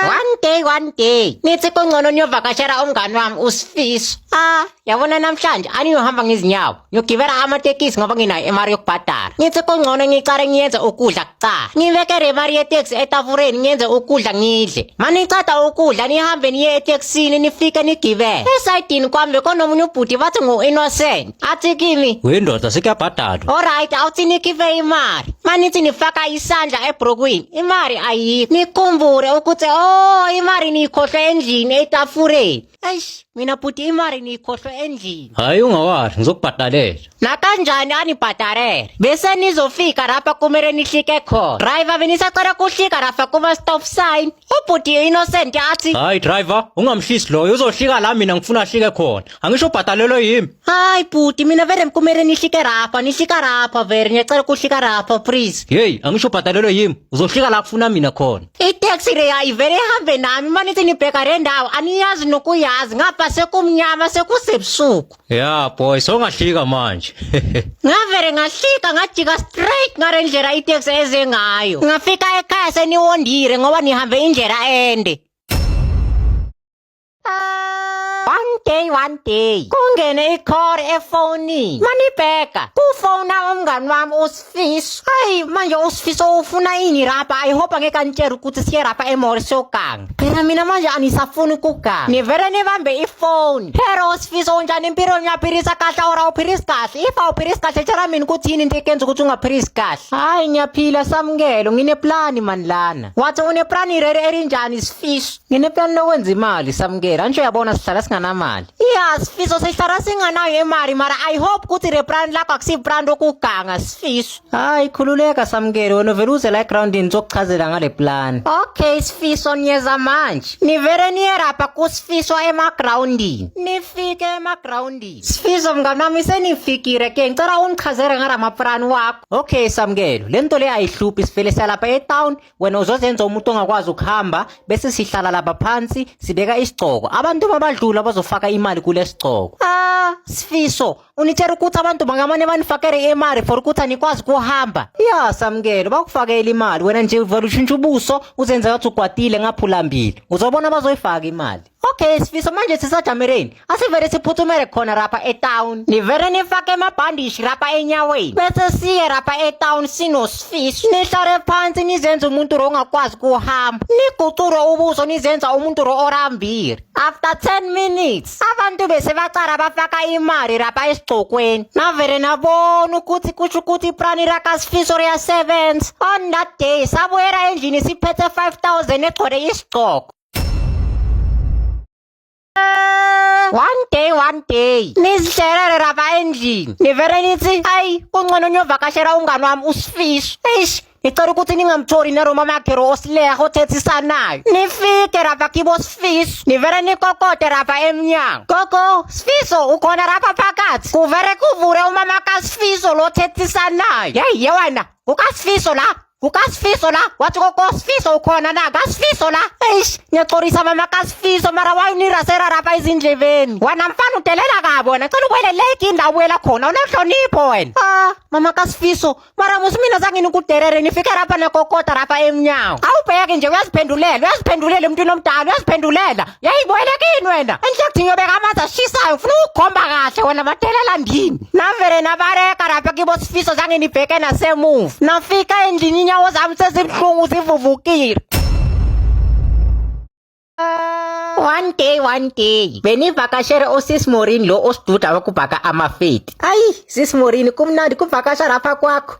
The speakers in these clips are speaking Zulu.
One day nithi kungcono niyovakashela umngani wami uSifiso. Yabona namhlanje aniyohamba ngezinyawo ngiyogibela amatekisi ngoba nginayo imali yokubhadala. Nithi kungcono ngicare ngiyenze ukudla kucala, ngibekele imali yeteksi etafuleni ngiyenze ukudla ngidle. Maniceda ukudla nihambe niye etekisini nifike nigibele. Esayidini kwami konomunye ubhuti bathi ngu-innocent athi kimi, wendoda sekuyabhadalwa. alright awuthi nikhiphe imali. Manithi nifaka isandla ebrokwini imali ayikho, nikhumbule ukuthi imali niyikhohlwe endlini etafuleni. Eish, mina bhuti imali niyikhohlwe endlini. Hayi ungawari ngizokubhadalela. Nakanjani anibhadarele? Bese nizofika lapha kumele nihlike khona. Driver benisacela kuhlika lapha kuma stop sign. Ubhuti innocent athi, Hayi driver, ungamhlisi loyo uzohlika la mina ngifuna ahlike khona. Angisho ubhadalelwe yimi. hayi bhuti mina vele kumele nihlike lapha, nihlika lapha vele ngiyacela kuhlika lapha please. Hey, angisho ubhadalelwe yimi. Uzohlika la kufuna mina khona. Itaxi le ayivele ihambe nami manithi nibheka le ndawo aniyazi nokuyazi ngapha sekumnyama sekusebusuku. Ya boy, songahlika manje. Ngavele ngahlika ngajika straight ngale ndlela itaxi eze ngayo. Ngafika ekhaya seniwondile ngoba nihambe indlela ende. One day kungene ikhore efonini manibheka kufona umngani wami uSifiso. Hayi manje uSifiso ufuna ini lapha? I hope angekantshela ukuthi siye lapha emall siyoganga. Phela mina manje anisafuni ukuganga, nivele nibambe ifoni. Phela uSifiso unjani impilo ngiyaphilisa kahle ora uphilisa kahle? If awuphilisi kahle tshela mina ukuthi yini into ekenza ukuthi ungaphilisi kahle. Hayi ngiyaphila samukelo, ngineplani mani lana. Wathi uneplani elinjani Sifiso? Ngineplani lokwenza imali samukelo, antsho uyabona sihlala singanamali. Sifiso sihlala singanayo imali mara I hope ukuthi le brand lakho akusibrand okuganga Sifiso. Hayi khululeka samukelo, wena vele uze la groundini ngizokuchazela ngale plan. Okay Sifiso niyeza manje. Nivele niye lapha kuSifiso emagroundini. Nifike emagroundini. Sifiso mngani wami senifikile ke ngicela ungichazele ngala maplan wakho. Okay samukelo, lento le ayihluphi sivele salapha etown, wena uzozenza umuntu ongakwazi ukuhamba bese sihlala lapha phansi sibeka isigcoko. Abantu babadlula bazofaka imali kule sigcoko. Sifiso unitshela ukuthi abantu bangamane banifakele imali for ukuthi anikwazi kuhamba? Samukelo bakufakela imali, wena nje uvela ushintsha ubuso uzenza ukuthi ugwadile ngaphulambili, uzobona bazoyifaka imali. Okay Sifiso manje sisajamereni asivele siphuthumele khona lapha etown. Nivele nifake amabhandishi lapha enyaweni bese siye lapha etown sinoSifiso. Nihlale phansi nizenza umuntu lo ongakwazi kuhamba, nigucure ubuso nizenza umuntu lo orambile. After 10 minutes abantu bese bacala bafaka imali lapha esigcokweni. Navele nabona ukuthi kusho ukuthi iplani lakaSifiso liyasebenza. On that day sabuyela endlini siphethe 5,000 egcwele isigcoko. One day nizihlerele lapha endlini nivele nithi hayi kungcono niyovakashela umngani wami uSifiso. Eish, ngicela ukuthi ningamtholi neroma makero osileha othethisana nayo. Nifike lapha kibo Sifiso nivele nikokode lapha emnyango. Gogo Sifiso ukhona lapha phakathi? Kuvele kuvule umama kaSifiso lo othethisana nayo. Hey wena ukaSifiso la, ukaSifiso la, wathi kokoSifiso ukhona na kaSifiso la? Eish, ngiyaxolisa mama kaSifiso mara wayinirasela lapha izindleveni. Wena mfana udelela kabi wena, cela ukwele leke indawo wela khona unohlonipho wena. Mama kaSifiso mara musimina zange nikuderere nifike lapha nekokota lapha emnyango. Awubheke nje uyaziphendulela emntwini omdala, uyaziphendulela. Yayiboyelekini wena enhle kuthi ngiyobeka amanzi ashisayo ufuna ukukhomba kahle wena madelela ndini. Navele nabareka lapha kibo Sifiso zange nibheke nasemuva. Nafika endlini inyawo zami sezibhlungu zivuvukile. One day benivakashele uSis Morini lo osiduda wakubhaka amafeti. Ayi Sis Morini kumnandi kuvakasha lapha kwakho.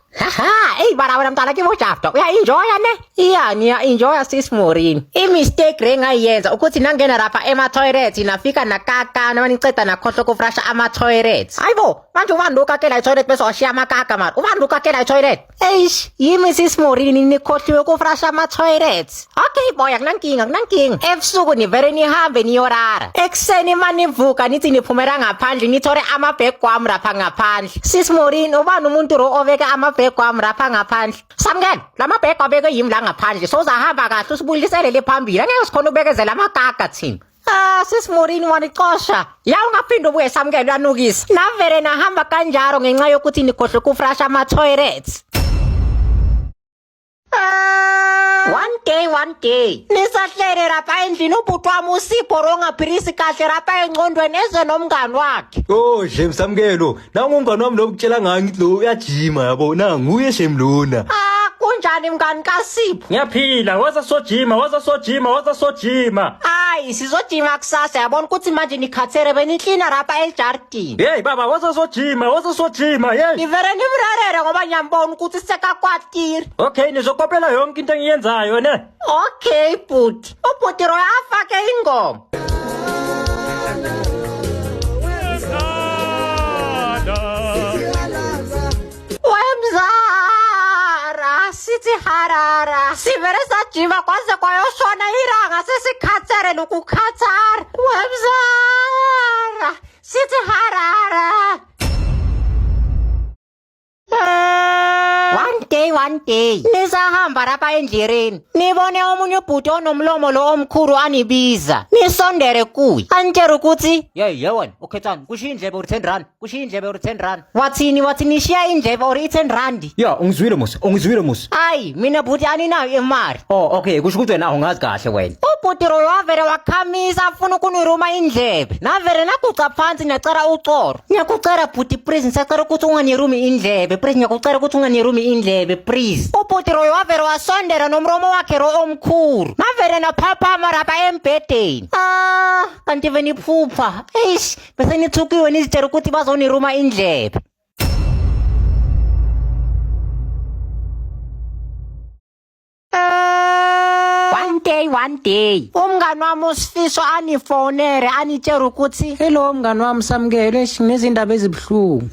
Bana wena mntana kimojafta uya-enjoya ne? Niya-enjoya Sis Morini. I-mistake le ngayenza ukuthi nangena lapha ema-toilet nafika nakaka naniceda nakhohlwa ukufrasha ama-toilet. Hayibo manje ubani lo ukakela i-toilet bese washiya amakaka mara? Ubani lo ukakela i-toilet? Eish, yimi Sis Morini nikhohliwe ukufrasha ama-toilet. Okay boy akunankinga. Ebusuku nivele nihambe niyorara. Ekuseni manivuka nithi niphumela ngaphandle nithole amabhegi wami lapha ngaphandle. Sis Morini ubani umuntu lo oveka amabhegi wami lapha ngaphandle? Samukelo lamabhegi wabeke yimi la ngaphandle so uzahamba kahle usibulisele le phambili, angeke sikhona ubekezela amakaka thina. Sis Morini wanicosha. Ungaphinda ubuye Samukelo yanukisa. Navele nahamba kanjalo ngenxa yokuthi nikhohle ukufrasha ama-toilets. One day nisahlele rapha endlini ubhuti wami uSipho rongaphilisi kahle rapha engqondweni eze nomngani wakhe. Oh Shem Samkelo, nangu umngani wami lo ukutshela ngayo ngithi lo uyajima yabo, nguye Shem lona. Kunjani mngani kaSipho? Ngiyaphila, waza sojima. Hayi sizojima kusasa yabona ukuthi manje nikhathele beniklina rapha ejardini. Hey baba, waza sojima, hey. Nivere nivrarere ngoba ngiyambona ukuthi sekakwatiri. Okay, nizokopela yonke into engiyenzayo ne. Okay bhuti, ubhuti Roy afake ingoma. Wemzara sithi harara sivere sajima kwaze kwayoshona iranga sesikhathele ukukhathara. Wemzara sithi harara. One day nisahamba rapha endleleni nibone omunye ubhuti onomlomo lo omkhulu anibiza nisondere kuye antshela ukuthi Yewona ukhethani kushiya indlebe uri 10 rand wathini nishiya indlebe uri 10 rand. Ya ungizwile musa Hayi mina bhuti aninayo imali. Oh okay, kusho ukuthi wena awungazi kahle wena. Ubhuti Roy wavele wakhamisa afuna ukuniruma indlebe navele naguca phansi ngiyacela ucoro. Ngiyakucela bhuti please ngisacela ukuthi unganirumi indlebe please ngiyakucela ukuthi unganirumi indlebe please. Ubhuti Roy wavele wasondera nomromo wakhe ro omkhulu navele naphaphama rapha embhedeni. Kanti veni phupha bese nithukiwe nizitshela ukuthi bazoniruma indlebe. One day umngani wami uSifiso anifonere anitshela ukuthi hello mngani wami Samkelo nginezindaba ezibhlungu.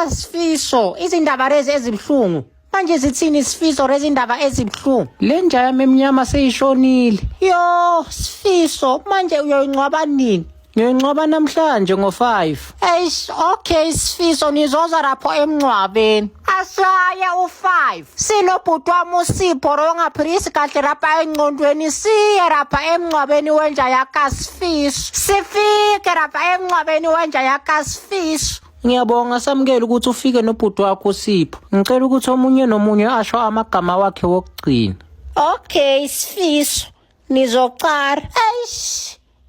Sifiso izindaba lezi ezibhlungu manje zithini Sifiso rezindaba ezibhlungu? Le nja yami emnyama seyishonile. Yo Sifiso manje uyoyingcwaba nini? Ngiyongcwaba namhlanje ngo5. Okay Sifiso nizoza rapho emncwabeni. Asaye u5 sinobhuti wami uSipho rongaphilisi kahle rapha engqondweni siye rapha emncwabeni wenja yakaSifiso. Sifike rapha emncwabeni wenja yakaSifiso. Ngiyabonga Samkelo ukuthi ufike nobhuti wakho uSipho. Ngicela ukuthi omunye nomunye asho amagama wakhe wokugcina. Okay Sifiso nizocara.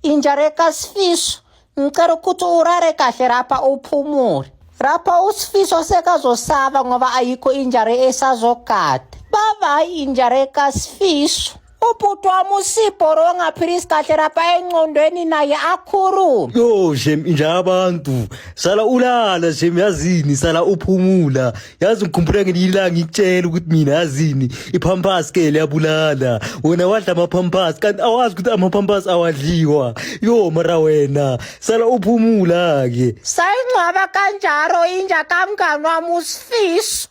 Injare kaSifiso ngicela ukuthi urare kahle rapha uphumule. Rapha uSifiso sekazosaba ngoba ayikho injare esazogada. Baba injare kaSifiso. Ubhuti wami uSipho rongaphilisi kahle rapha engqondweni naye akhuluma. Yo Shem injabantu, sala ulala Shem yazini, sala uphumula. Yazi ngikhumbula ngelilanga ngikutshela ukuthi mina yazini ipampers ke liyabulala. Wena wadla amapampers kanti awazi ukuthi amapampers awadliwa. Yo mara wena sala uphumula ke. Sayingcwaba kanjaro inja kamngani wami uSifiso.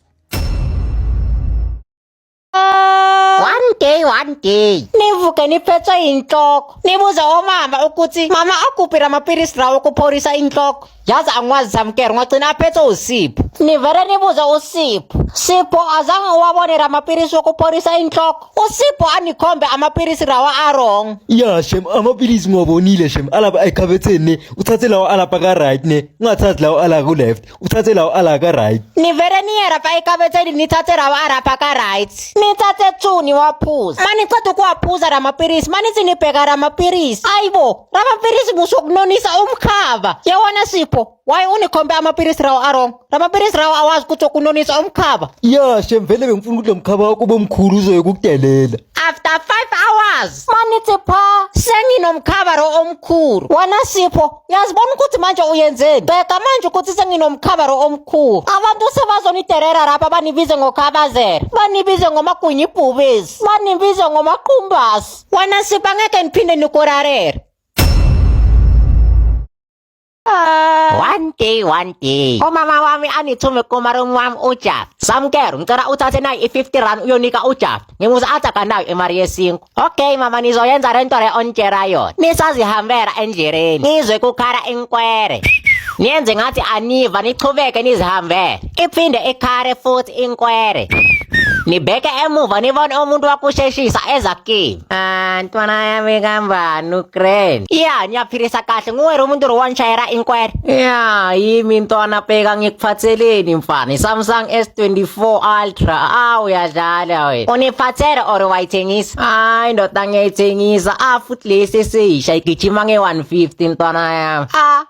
One day nivuke niphethwe inhloko nibuza omama ukuthi mama akuphi amaphilisi lawo okuphorisa inhloko. Yazi angwazi Samkelo ngagcina aphethwe uSipho. Nivele nibuza Sipho azange uwabonera amaphilisi okuphorisa inhloko. uSipho anikhombe amaphilisi lawa arong. Ya Shem amaphilisi ngwabonile Shem alapha ekhabetheni uthathe lawo alapha ka right ne ungathathi lawo ala ku left uthathe lawo ala ka right. Nivele niye rapha ekhabetheni nithathe lawo arapha ka right nithathe 2 niwaphuza. Maniceda ukuwaphuza lamaphilisi manithi nibheka lamaphilisi ayibo lamaphilisi busokunonisa umkhaba. Yewona Sipho why unikhombe amaphilisi lawo arong? Lamaphilisi lawo awazi ukuthi okunonisa umkhaba. Ya Shem vele bengifuna ukuthi lo mkhaba wakho bomkhulu uzoyekukudelela. After 5 hours manithi pha senginomkhaba ro omkhulu. Wena Sipho yazibona ukuthi manje uyenzeni? Bheka manje ukuthi senginomkhaba ro omkhulu. Abantu sebazoniterera rapha banibize ngokhabazela banibize ngomagwinya ibhubezi banibize ngomaqhumbasi. Wena Sipho angeke niphinde nikorarere. One day umama wami anithume kumalume wami uJabu. Samkelo ngicela uthathe nayi i50 rand uyonika uJabu ngimuza athaka nayo imali ye5. Okay mama nizoyenza lento le ontshela yona. Nisazihambela endleleni nizwe kukhala inkwere niyenze ngathi aniva nichubeke nizihambele iphinde ikhare futhi inkwere. nibheke emuva nibone umuntu wakusheshisa eza game. Ntwana yami kambani uGrand? Ya, ngiyaphilisa kahle nguwe umuntu rowanshayera inkwere. Ya, yimi ntwana pheka ngikuphatheleni mfana. Samsung S24 Ultra. Uyadlala wena. Uniphathele or wayithengisa? Hayi ndoda ngiyayithengisa. Futhi lesi seyisha igijima nge150 ntwana yami.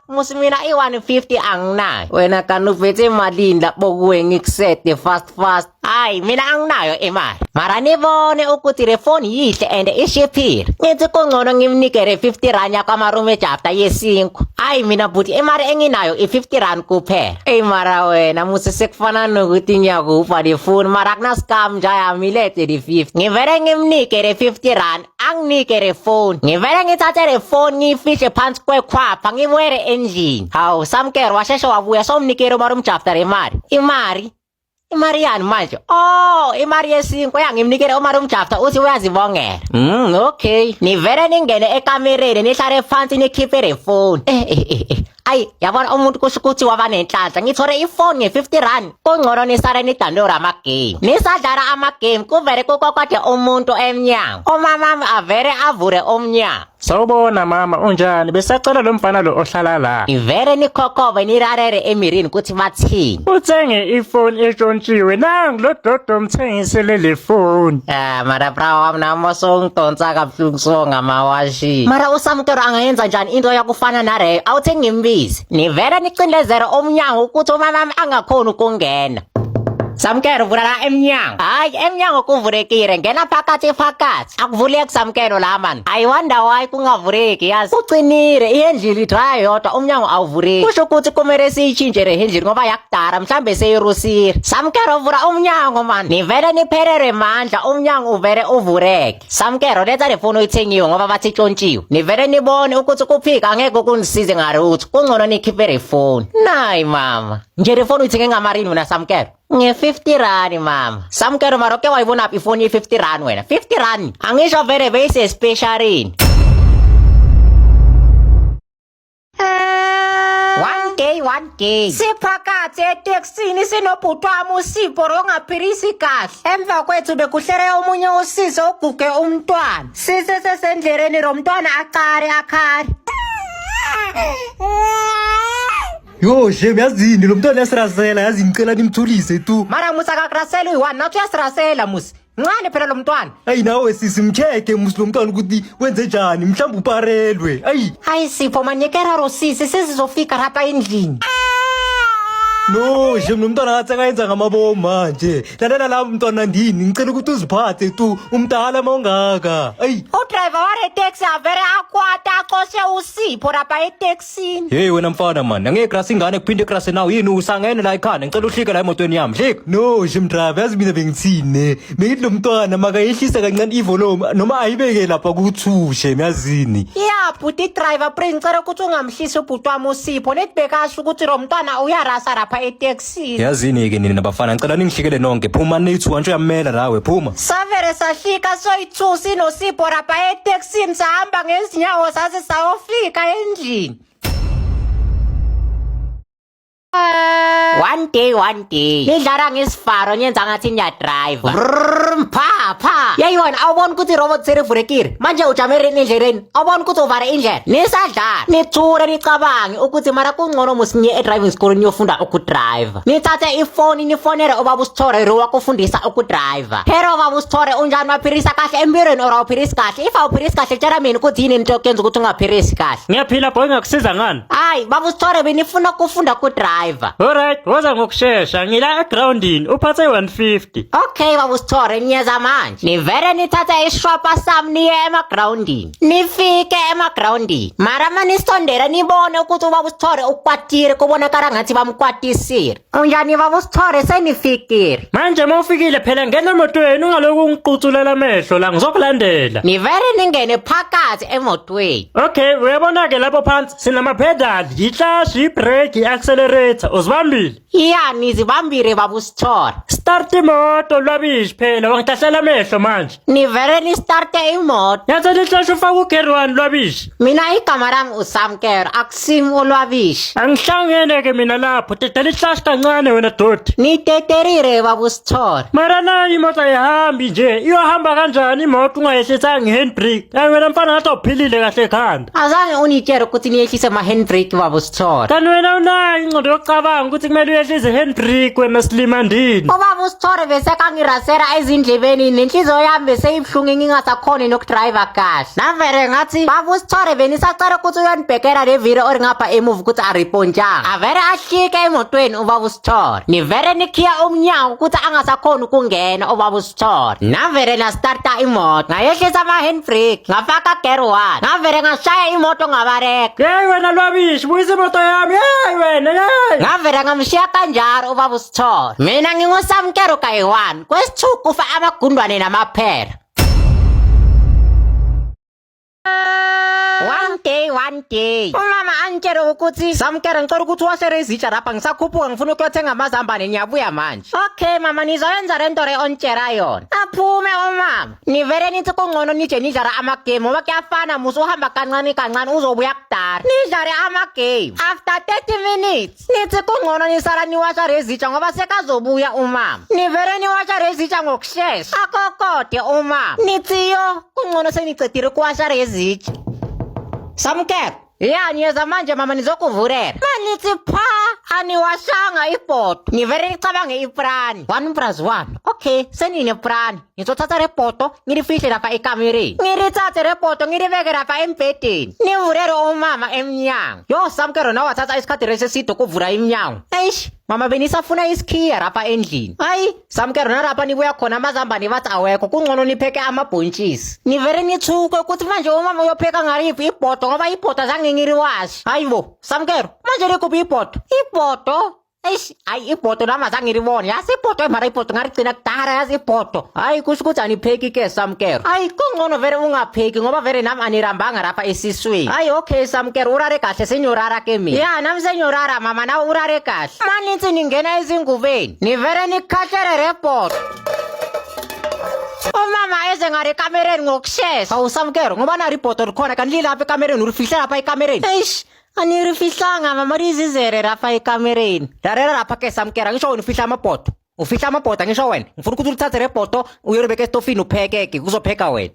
Musimina i150 anginayo. Wena kanuvete malini lapho kuwe ngikusete fast. Hayi mina anginayo imali. Mara nibone ukuthi le phone yihle and ishipile. Ngithi kungcono ngimnikele 50 rand yakamarume chapter ye5. Hayi mina buti imali enginayo i50 rand kuphela. Mara wena musi sekufana nokuthi ngiyakufa le phone mara kuna scam nje yamilete le 50. Ngivele ngimnikele 50 rand anginike le phone. Ngivele ngithathe le phone ngifishe phansi kwekhwapha ngibuyele endlini. Hawu Samkero washeshe wabuya somnikele umarume chapter imali. Imari yani manje? Imari ye5 yangimnikele umarume chapter uthi uyazibongela. Okay. Nivele ningene ekamereni nihlale phansi nikhiphe le phone. Ayi yabona umuntu kusho ukuthi waba nenhlanhla ngithore ifone nge50 rand kungcono nisare nidandora ama game nisadlala ama game kuvele kokokade umuntu emnyango umama avere avure umnyango. Sawubona mama unjani besacela lo mfana lo ohlala la. Ivere nikhokhove nirarere emirini ukuthi bathini. Uthenge ifone etshontshiwe nangu lo dodo umthengisele le phone. Mara bra wami namo songidonsa kabuhlungu ngamawashi. Mara uSamkero angayenza njani into yakufana nare awuthengi imbizi. Nivele nicindezere umnyango ukuthi umama angakhona ukungena. Samkero vula emnyango. Hayi emnyango kuvulekile ngena phakathi. Akuvuleki Samkero la man. I wonder why kungavuleki yazi. Ucinile ihendlili dry yodwa umnyango awuvuleki. Kusho ukuthi kumele siyichinje le hendlili ngoba yakudara mhlambe seyirusile. Samkero vula umnyango man. Nivele niphelele mandla umnyango uvele uvuleke. Samkero letha le phone oyithengiwe ngoba bathi tshontshiwe. Nivele nibone ukuthi kuphika angeke kunisize ngarutho. Kungcono nikhiphe le phone. Nayi mama. Nje le phone uyithenge ngamarini wena Samkero. Nge50 rand mama. Samkero maroke wayibona ifoni ye50 rand wena. 50 rand. Angisho vele bese specialini. One day. Siphakathi eTexini sinobhuti wami uSipho ongaphilisi kahle. Emva kwethu bekuhlere omunye usisi oguge umntwana. Sisesendleleni lo mntwana akhari. Yo, shem yazini lo mntwana yasirasela yazi ngicela nimthulise tu. Mara musakakrasela uyi1 nathi uyasirasela musi. Ncane phela lo mntwana. Ayi nawe sisimcheke musi lo mntwana ukuthi wenze njani mhlawumbe uparelwe. Hayi Sipho manyekera rosisi sizofika lapha endlini. No, shem lo mntwana ngathi akayenza ngamabomu manje. Lalela la mntwana ndini ngicela ukuthi uziphathe tu umdala mawungaka. Udriver ware taxi avere akwata aqoshe uSipho lapha eTexini. Hey wena mfana man angeke krasi ingane kuphinde krasi nawe yini usangene la ekhanda ngicela uhlike la emotweni yami hlika. No, shem driver yazi mina bengithini. Bengithi lo mntwana makayehlisa kancane ivolume noma ayibeke lapha kuthushe yazini. Ya buti driver pre ngicela ukuthi ungamhlisi ubhuti wami uSipho netibekasho ukuthi lo mntwana uyarasa lapha eTexini. Yazini ke nina nabafana ngicela ningihlekele nonke phuma nithi wantsho yamela lawe phuma. Savere sahlika soyithusi noSipho lapha eTexini sahamba ngezinyawo sase sayofika endlini. One day nidlala ngesifaro nyenza ngathi niya drive pha yayibona awubona ukuthi robot serivulekile manje ujamere endleleni awubona ukuthi uvare indlela nisadlala nithure nicabange ukuthi mara kungcono musinye e-driving school niyofunda ukudrive nithathe ifoni nifonele ubaba uSithore wakufundisa ukudrive pero ubaba uSithore unjani maphilisa kahle empirweni or awuphilisi kahle if awuphilisi kahle tshela mina ukuthi yini into kenza ukuthi ungaphilisi kahle. Ngiyaphila boy ngakusiza ngani? Hayi baba uSithore benifuna ukufunda ukudrive. Alright woza ngokusheshsha ngila egroundini uphathe 150. Okay baba uSithore niyeza manje nivele nithatha ishopper sami niye emagroundini nifike emagroundini mara manisondera nibone ukuthi ubaba uSithore ukwatile kubonakala ngathi bamkwatisile. Unjani baba uSithore senifikile manje mawufikile phela ngena emotweni ungaloku ungiqutulela amehlo la ngizokulandela. Nivele ningene phakathi emotweni. Okay uyabona ke lapho phansi sinama pedal, i-clutch, i-brake, i-accelerator uzibambile. Yani zibambire babusithora. Start imoto Lwabishi phela wangidahlela amehlo manje. Ni vele ni starte imoto. Yathi lihlahla ufaka ugerwani Lwabishi. Mina igama lami uSamkero akusim uLwabishi. Angihlangene ke mina lapho tete lihlahla kancane wena dodi. Niteterire babusithora. Mara nayo imoto ayihambi nje iyohamba kanjani imoto ungayehlisanga i-handbrake wena mfana ngathi awuphilile kahle ekhanda. Azange unitshele ukuthi niyehlise ama-handbrake babusithora. Kanti wena unayo ingqondo yokucabanga ukuthi kumele uyehlise i-handbrake wena silimandini. Ubaba uSithore bese kangirasera ezindlebeni nenhliziyo yami bese ibuhlungu ngingasakhoni nokudrayiva kahle. Navele ngathi baba uSithore benisacela ukuthi uyonibhekela le viri ori ngapha emuva ukuthi aripontshanga. Avele ahlike emotweni ubaba uSithore. Nivele nikhiya umnyango ukuthi angasakhoni ukungena ubaba uSithore. Navele nastarta imoto ngayehlisa ama-handbrake ngafaka gear 1 ngavele ngashaya imoto ngabareka. Yeyi wena Lwabishi buyisa imoto yami yeyi wena yeyi. Ngavele ngamshiya kanjalo ubaba uSithore. Mina nginguSamkero kayi-1 kwesithuku kufa amagundwane namaphera. One day umama angitshele ukuthi Samkero ngicela ukuthi washere izitsha lapha ngisakhuphuka ngifuna ukuyothenga amazambane ngiyabuya manje. Okay mama nizoyenza lento le ontshela yona. Aphume umama. Nivele nithi kungcono nije nidlala amagame ngoba kuyafana musu uhamba kancane kancane uzobuya kudala. Nidlale amagame. After 30 minutes nithi kungcono nisala niwasha lezitsha ngoba sekazobuya umama. Nivele niwasha lezitsha ngokushesha. Akokode umama. Nithi yo kungcono senicedile kuwasha lezitsha. Samkero, ya niyeza manje mama nizokuvurera. Manithi pha, aniwashanga ipoto. Nivele nicabange iprani. 1+1. Okay, senine prani. Nizothatha repoto, ngirifihle lapha ekamereni. Ngirithathe repoto, ngiribeke lapha embhedeni. Nivurere umama emnyango. Yo Samkero nawe wathatha isikhathi reseside ukuvura iminyango. Eish, mama benisafuna isikhiya lapha endlini. Hayi, Samkero nalapha nibuya khona amazambane bathi awekho kungcono nipheke amabhontshisi. Nivele nithuke ukuthi manje umama uyopheka ngaliphi ibhodo ngoba ibhodo azange ngiriwashi. Hayibo, Samkero, manje likuphi ibhodo? Ibhodo? Eish, hayi ibhodo nami azange ngiribone. Yasi ibhodo mara ibhodo ngarigcina kudala yazi ibhodo. Hayi kusho ukuthi anipheki ke Samkero. Hayi kungcono vele ungapheki ngoba vele nami anirambanga lapha esiswini. Hayi okay Samkero urare kahle senyorara ke mina. Ya nami senyorara mama nawe urare kahle. Manithi ningena ezingubeni. Nivele nikhahlele report. Umama eze ngare kamereni ngokushesha. Hawu Samkero ngoba na report likhona kanti lilapha ekamereni urifihla lapha ekamereni. Eish, anirifihlanga mama rizizere lapha ekamereni. Lalela lapha ke Samkero ngisho unifihla amabhodo. Ufihla amabhodo ngisho wena. Ngifuna ukuthi ulithathe report uyolibeka estofini uphekeke kuzopheka wena.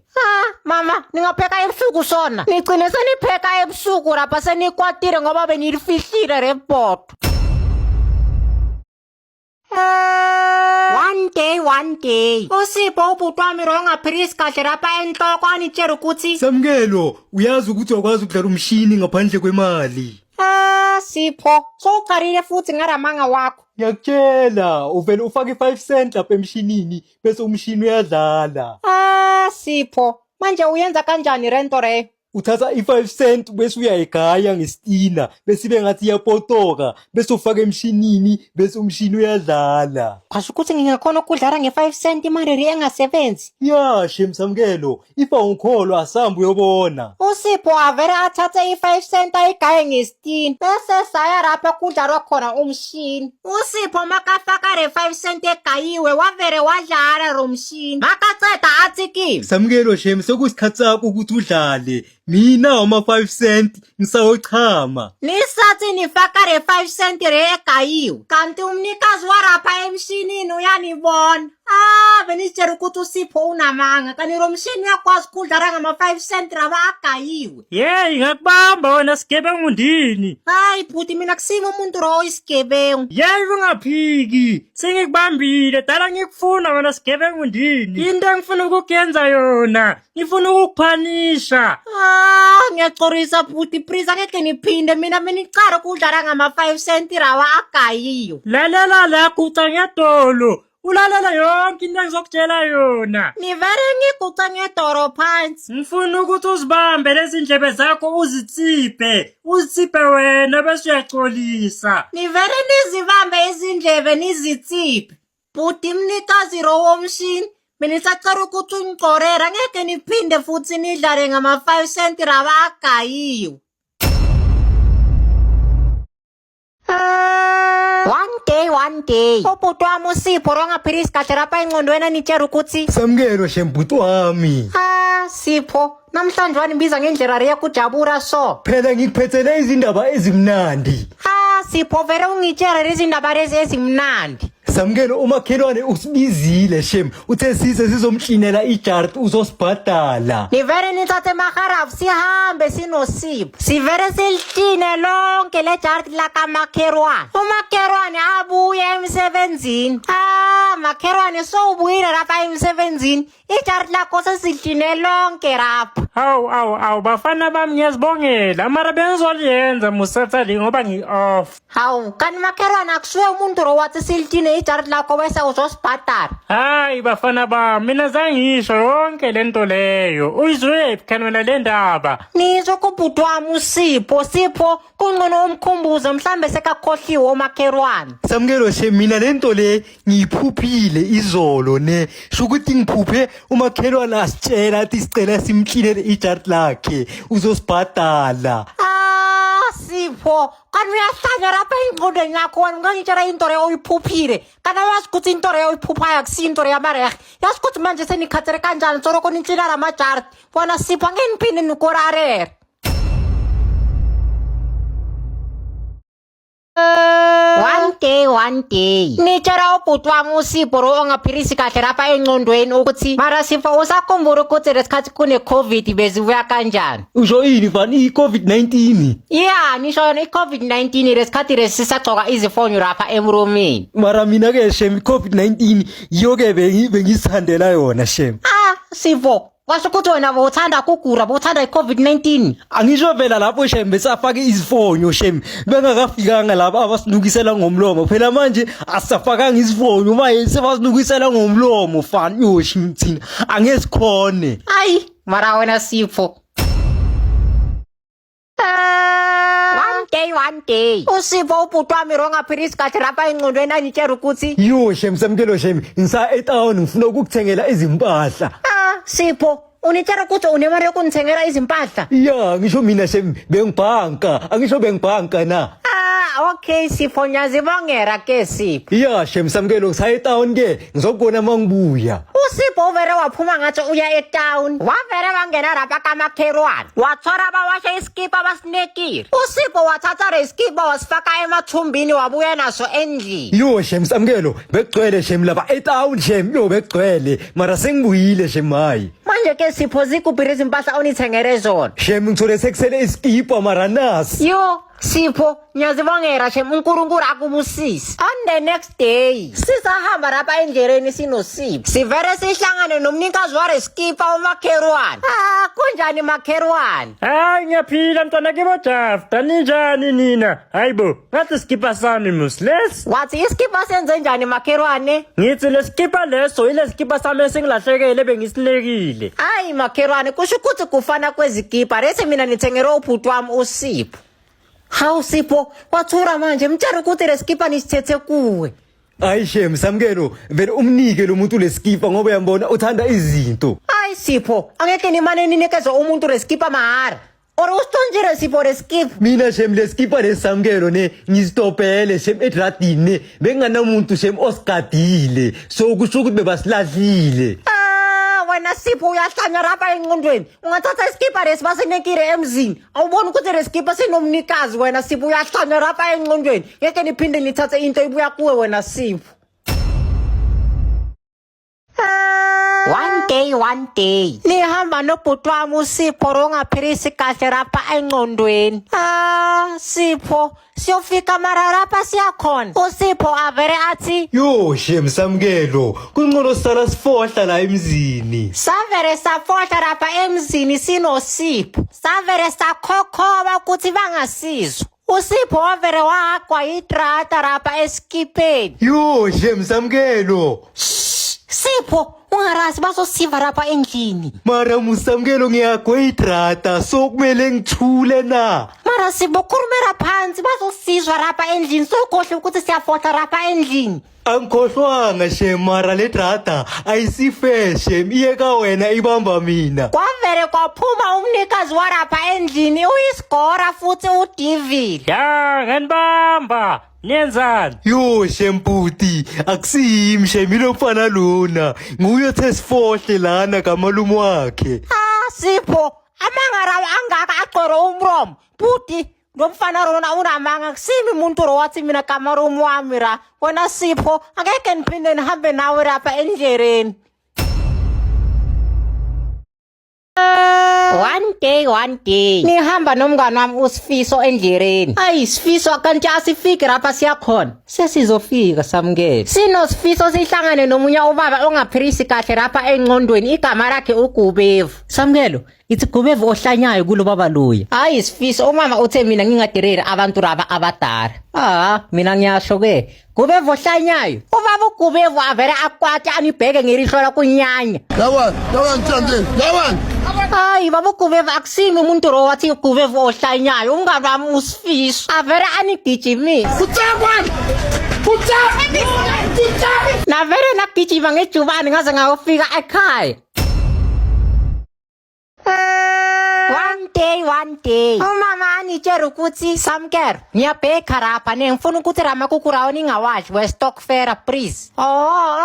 Mama ningapheka ebusuku sona. Nigcine senipheka ebusuku lapha senikwatile ngoba benilifihlile report. One day. Usipho ubhuti wami rongaphilisi kahle lapha enhloko anitshela ukuthi Samkelo, uyazi ukuthi wakwazi ukudlala umshini ngaphandle kwemali. Sipho, sowucalile futhi ngaramanga wakho. Ngiyakutshela, uvele ufake 5 cent lapha emshinini bese umshini uyadlala. Sipho, manje uyenza kanjani rento re? Uthatha i5 cent bese uyayigaya ngestina bese ibe ngathi iyapotoka bese ufaka emshinini bese umshini uyadlala. Kwasho ukuthi ngingakhona ukudlala nge5 cent imali le engasebenzi. Ya shem Samkelo, ifa ungikholwa asambe uyobona. Usipho avele athathe i5 cent ayigaye ngestina bese saya lapha kudlalwa khona umshini. Usipho makafaka le 5 cent egayiwe wavele wadlala lo mshini. Makaceda athi kimi Samkelo shem sekusikhathi sakho ukuthi udlale. Mina uma 5 cent ngisawochama. Nisathi nifaka le 5 cent le egayiwe kanti umnikazi warapha emshinini uyanibona. Benitshela ukuthi uSipho unamanga kanti lo mshini uyakwazi ukudlala ngama5 cent laba agayiwe. Yeyi ngakubamba wena sigebengu ndini. Hayi bhuti mina kusimo umuntu lo isigebengu. Yeyi ungaphiki sengikubambile dala ngikufuna wena sigebengu ndini. Into engifuna ukukuyenza yona ngifuna ukukuphanisha. Ngiyacorisa bhuti please angeke niphinde mina benicala ukudlala ngama5 cent lawa agayiwe. Lalela la kuca ngedolo. Ulalela yonke into engizokutshela yona. Nivele ngiguca ngedoro phansi. Ngifuna ukuthi uzibambe lezi ndlebe zakho uzitsiphe wena bese uyacolisa. Nivele nizibambe izindlebe nizitsiphe. Bhuti mnikazi lo womshini benisacela ukuthi ungicorera ngeke niphinde futhi nidlale ngama5 cent laba agayiwe. one day ubhuti wami uSipho rongaphilisi kahle rapha engqondweni anitshela ukuthi Samukelo shem bhuti wami. Sipho namhlanje wanimbiza ngendlela yakujabura so Phela ngikuphethele izindaba ezimnandi. Sipho vele ungitshela lezi ndaba lezi ezimnandi. Samukelo umakhelwane usibizile shem uthe size sizomhlinela ijart uzosibhadala. Nivele nithathe maharafu sihambe sinosipho sivele silitine lonke lejarti lakamakherwane. Umakherwane abuye emsebenzini. Makherwane sowubuyile lapha emsebenzini ijarti lakho sesilitine lonke rapha. Awu bafana bami ngiyazibongela mara bengizoliyenza musathali ngoba ngi-off. Hawu kanti makherwane akusuye umuntu lo wathi silitine ijarti lakho bese uzosibhadala. Hayi bafana bami mina zangisho yonke lento leyo uyizwephi khanwena le ndaba. Nizwe kubhuti wami uSipho kungcono umkhumbuzo mhlambe sekakhohliwe umakherwane. Samukelo shem mina lento le ngiyiphuphile izolo ne shukuthi ngiphuphe umakhelwane asitshela athi sicela simhlinele ijart lakhe uzosibhadala. Sipho kanti uyahlanya rapha engqondweni yakho wena ungangitshela into leyo uyiphuphile kanti awazi ukuthi into leyo uyiphuphayo akusiyo into yamarehe yazi ukuthi manje senikhathele kanjani soloko nintshila la majarti wena Sipho angeke niphinde nikorarere. One day nitshela ubhuti wami uSipho lo ongaphilisi kahle rapha engqondweni ukuthi mara Sipho usakhumbula ukuthi lesikhathi kune-COVID bezibuya kanjani. Usho yini fani i-COVID-19? Nisho yona i-COVID-19 lesikhathi lesi sisagcoka izifonyo rapha emromeni. Mara mina ke shem i-COVID-19 yiyo ke bengisithandela yona shem. Sipho kwasho ukuthi wena bowuthanda kugura bowuthanda i-COVID-19. Angisho vela lapho shem besafake izifonyo shem bengakafikanga lapha abasinukisela ngomlomo phela manje asafakanga izifonyo maye sebasinukisela ngomlomo fani yoshi mthina angesikhone. Mara wena Sipho one day uSipho ubhuti wami rongaphilisi kahle rapha engqondweni angitshela ukuthi yo shem Samukelo shem ngisa etown ngifuna ukukuthengela izimpahla. Sipho unitshela ukuthi unemali yokunithengela izimpahla? Ya ngisho mina shem bengibhanka angisho bengibhanka na. Okay Sipho ngiyazibongela ke Sipho. Ya shem Samukelo ngisa etown ke ngizokubona mangibuya. uSipho uvele waphuma ngathi uya etown wavele wangena rapha kamakherwane wathora bawashe iskipa basinekile. uSipho wathatha leskipa wasifaka emathumbini wabuya naso endlini. Yo shem Samukelo begcwele shem lapha etown shem yo begcwele mara sengibuyile shem hayi. Manje ke Sipho zikuphi izimpahla onithengele zona? Shem ngithole sekusele iskipa mara nasi. Yo Sipho ngiyazibongela shem uNkulunkulu akubusise. On the next day sisahamba rapha endleleni sinosipho sivele sihlangane nomnikazi wareskipa umakherwane. Kunjani makherwane? Hayi ngiyaphila mntwana kibo Jafta ninjani nina? Hayibo ngathi skipa sami musles. Wathi iskipa senze njani makherwane? Ngithi leskipa leso ile skipa sami esingilahlekele bengisilekile. Makherwane kusho ukuthi kufana kwezikipa lesi mina nithengele ubhuti wami uSipho. Hawu Sipho wathura manje mtshela ukuthi leskipa nisithethe kuwe. Hayi shem Samukelo vele umnike lo muntu leskipa ngoba uyambona uthanda izinto. Sipho angeke nimane ninikeze umuntu leskipa mahara or usithonjile Sipho leskipa. Mina shem leskipa leSamukelo ne ngizitopele shem edradini ne benganamuntu shem osigadile so kusho ukuthi bebasilahlile. Wena Sipho uyahlanya rapha engqondweni ungathatha iskipa lesi basinekile emzini awuboni ukuthi leskipa sinomnikazi wena Sipho uyahlanya rapha engqondweni ngeke niphinde nithathe into ibuya kuwe wena Sipho. One day nihamba nobhuti wami uSipho rongaphilisi kahle rapha engqondweni. Sipho siyofika mara rapha siyakhona uSipho avele athi Yo shem Samukelo kungcono sala sifohla la emzini. savele safohla rapha emzini sinosipho savele sakhokhoba ukuthi bangasizwa. uSipho wavele wagwa idrata rapha eskipeni. Yo shem Samukelo Sipho ungarasi bazosiva rapha endlini. mara muSamukelo ngiyagwa idrata so kumele ngithule na. Mara Sipho khulumela phansi bazosizwa rapha endlini sokhohle ukuthi siyafohla rapha endlini. Angikhohlwanga shem mara le drata ayisife shem iyeka wena ibamba mina. Kwavele kwaphuma umnikazi warapha endlini uyisigora futhi udivile. Ya nganibamba niyenzani? Yo shemputi akusiyimi shem ilomfana lona nguye othe sifohle lana kamalume wakhe. Sipho amangarawo angaka agcwele umromo buti nomfana rona unamanga kusimi umuntu rowathi mina kamarume wami ra wena Sipho angeke niphinde nihambe nawe rapha endleleni. One day nihamba nomngane wami uSifiso endleleni. Ayi Sifiso kanti asifike rapha siyakhona. Sesizofika Samkelo. Sinosfiso sihlangane nomunye ubaba ongaphirisi kahle rapha engqondweni igama lakhe uGubevu. Samkelo ithi Gubevu ohlanyayo kulo baba loya. Hayi Sifiso umama uthe mina ngingadereri abantu raba abadala. Mina ngiyasho ke Gubevu ohlanyayo. Ubaba uGubevu avere akwathe anibheke ngerihlola kunyanya. Yawan Thandeni yawan. Hayi baba uGubevu akusimi umuntu ro wathi uGubevu ohlanyayo umngane wami uSifiso avere anigijimisa. Na vele nagijima ngejubane ngaze ngayofika ekhaya. One day umama anitshela ukuthi Samkelo ngiyabheka rapha ngifuna ukuthi ramakuku rawo ningawashi we stock fair please.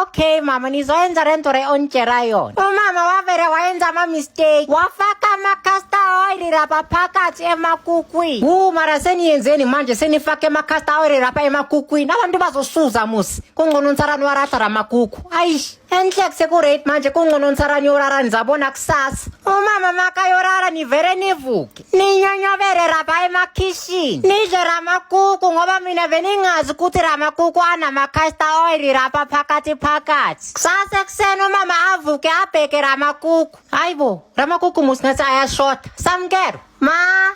Okay mama nizoyenza rento re ontshera yona. Umama wavele wayenza ama mistake wafaka ama castor oil rapha phakathi emakukwini. Mara seniyenzeni manje senifake ama castor oil rapha emakukwini abantu bazosuza musi kungcono nsarani waratha ramakuku. Ayish enhle sekurate manje kungcono nsarani yorara nizabona kusasa. Umama makayorara nivere nivuke ninyonyobere rapha emakhishini nidle ramakuku ngoba mina beningazi ukuthi ramakuku anama castor oil rapha phakathi. Kusasa ekuseni umama avuke abheke ramakuku. Hayibo ramakuku musinathi ayashota. Samkelo ma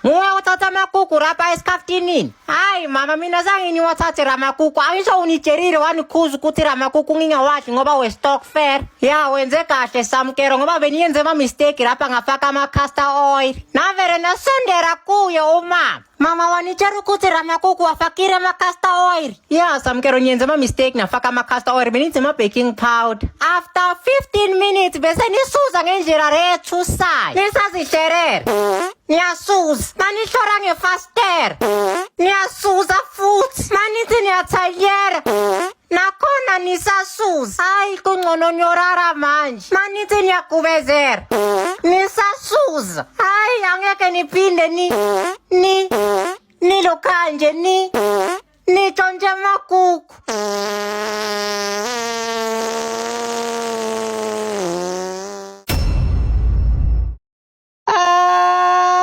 nguwe uthatha amakuku rapha esikaftinini. Hayi mama mina zange niwathathe ramakuku angisho unitshelile wanikhuza ukuthi ramakuku ngingawashi ngoba we stock fair. Ya wenze kahle Samkelo ngoba beniyenze ama mistake rapha ngafaka ama castor oil navele nasondera kuye umama. Mama wanitshela ukuthi ramakuku wafakile ama castor oil. Ya Samkelo nyenze ama mistake nafaka ama castor oil benithi ama baking powder. After 15 minutes bese nisuza ngendlela rethusayo nisazihlerera. Niyasuza manishora ngefaster. Niyasuza futhi manithi niyathayera nakhona nisasuza. Hayi kungcono nyorara manje manithi niyagubezera nisasuza. Hayi angeke niphinde nilokanje nitshontshe amakuku.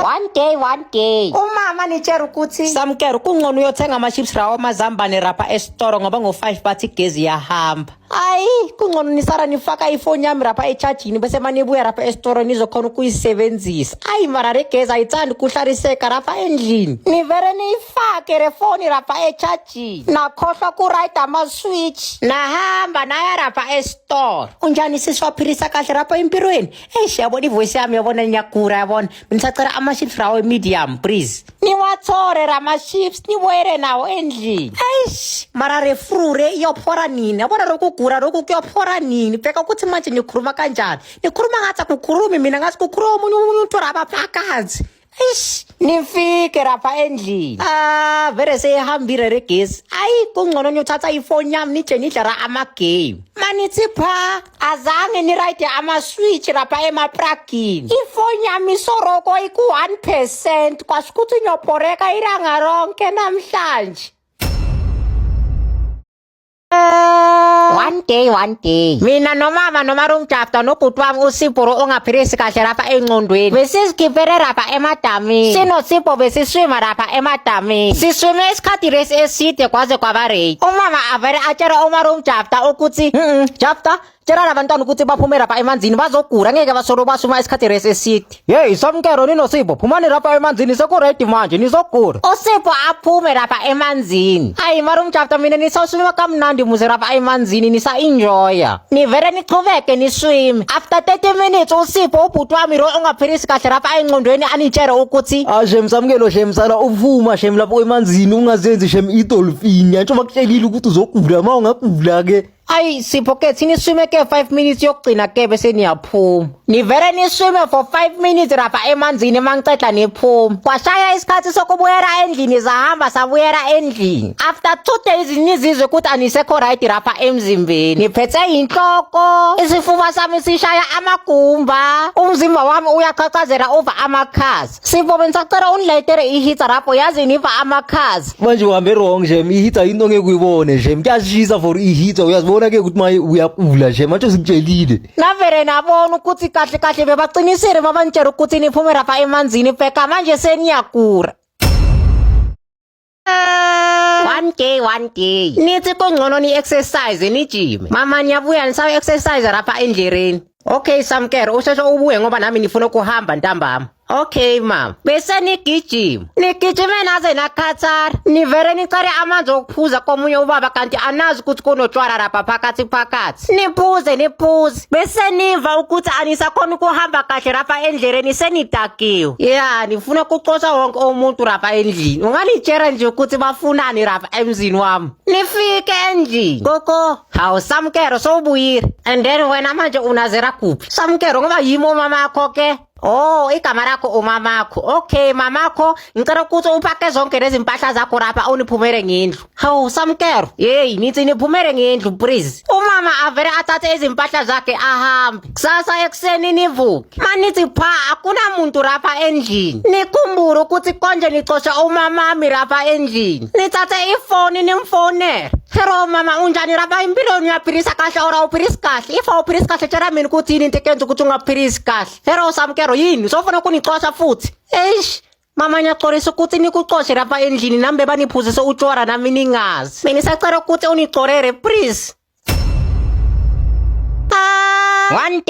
One day umama nitshela ukuthi Samkelo kungcono uyothenga ama chips rawo amazambane rapha esitoro ngoba ngo5 bathi gezi yahamba. Hayi kungcono nisara nifaka ifoni yami rapha echargini bese manibuya rapha esitoro nizokhona ukuyisebenzisa. Hayi mara re gezi ayithandi kuhlariseka rapha endlini nivere niyifake re phone rapha echargini nakhohlwa ku right ama switch nahamba naya rapha esitoro. Unjani siswaphirisa kahle rapha empirweni? Yabona ivoice yami yabona nyakura yabona nisacela ama chips rawo medium please. Niwathore rama chips niboyere nawo endlini. Eish mara re frure iyophora nini yabona lokugura lokhu kuyophora nini bheka ukuthi manje nikhuluma kanjani nikhuluma ngathi akukhulumi mina ngathi kukhuluma umuntu rapha phakathi. Eish nifike rapha endlini vele seyihambile re gesi. Ayi kungcono niyothatha ifoni yami nije nidlala ama game manithi pha azange ni right ama switch rapha emaplugini. Ifoni yami soroko iku 1% kwasikuthi nyoporeka ilanga ronke namhlanje. One day mina nomama nomarum chapter nobhuti wami uSipho ongaphirisi kahle rapha engqondweni besizigibere rapha emadamini. SinoSipho besiswima rapha emadamini siswime isikhathi resi eside kwaze kwaba ready. Umama avele atshela umarum chapter ukuthi chapter tshela labantwana ukuthi baphume lapha emanzini bazogura ngeke basolo basuma isikhathi reseside. Hey Samkero ninosipho phumani lapha emanzini sekuredi manje nizogura. uSipho aphume lapha emanzini. Hayi mara umjafta mina nisawuswima kamnandi muze lapha emanzini nisa enjoya. Nivere niqhubeke niswime. After 30 minutes uSipho ubhuti wami lo ongaphilisi kahle lapha engqondweni anitshela ukuthi Shem Samkelo Shem sala uvuma Shem lapho emanzini ungazenzi Shem idolphin yatsho bakutshelile ukuthi uzogula ma ungagula ke. Ayi Sipho ke thini swime ke 5 minutes yokugcina ke bese niyaphuma. Nivere niswime for 5 minutes lapha emanzini mangicedla niphuma. Kwashaya isikhathi sokubuyela endlini zahamba sabuyela endlini. After 2 days nizizwe ukuthi anisekho right lapha emzimbeni. Niphethe inhloko, isifuba sami sishaya amagumba, umzimba wami uyaqhaqhazela over amakhazi. Sipho bengisacela unilayitele ihitha lapho yazi niva amakhazi. Manje uhambe wrong Shem ihitha into ngeke uyibone Shem kuyashisa for ihitha uyazibona ke ukuthi maye uyaqula Shem manje sikutshelile. Navere nabona ukuthi kahle kahle bebaqinisile mabantshela ukuthi niphume lapha emanzini pheka manje seniyagura. One day nithi kungcono ni exercise nijime mama niyabuya nisawe exercise lapha endleleni. Okay Samkero usheshe ubuye ngoba nami nifuna ukuhamba ntambama. Okay mama bese nigijima naze nakhathara nivere nicare amanzi okuphuza komunye ubaba kanti anazi ukuthi kunotshwala lapha phakathi niphuze bese niva ukuthi anisakhona ukuhamba kahle lapha endleleni senidakiwe. Yeah nifuna ukuxosha wonke umuntu lapha endlini. Ungalitshela nje ukuthi bafunani lapha emzini wami nifike endlini koko. Hawu Samkero sowubuyile and then wena manje unazera kuphi Samkero ngoba yimi umama akho ke. Oh igama lakho umamakho. Okay mamakho ngicela ukuthi uphake zonke lezi mpahla zakho lapha uniphumele ngendlu. Hawu Samkero hey nithi niphumele ngendlu please. Umama avere athathe izimpahla zakhe ahambe kusasa ekseni nivuke manithi pha akuna muntu lapha endlini. Nikhumbule ukuthi konje nicosha umamami lapha endlini nithathe ifoni nimfonele. Hello mama unjani lapha impilweni uyaphilisa kahle ora uphilisa kahle if awuphilisa kahle tshela mina ukuthi yini into ekenza ukuthi ungaphilisi kahle. Hello Samkero yini sofuna kunixosha futhi. Eish mama ngiyaxolisa ukuthi nikuxoshe lapha endlini nambe baniphuzise utshwala nami ningazi. Mina sacela ukuthi unixolele please. One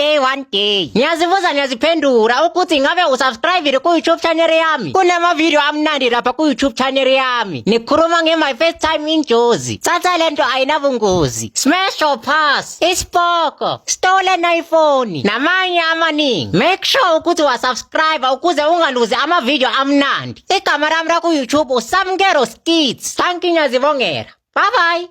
day ngiyazibuza ngiyaziphendula ukuthi ngabe usubscribe ku YouTube channel yami. Kunama video amnandi lapha ku YouTube channel yami. Nikhuluma my first time in Jozi. Thatha lento ayinabungozi. Smash or pass, ispoko, stolen iPhone namanye amaningi. Make sure ukuthi wasubscribe ukuze ungaluzi ama video amnandi. Igama lami ku YouTube uSamkero Skits. Thank you ngiyazibongela. Bye bye.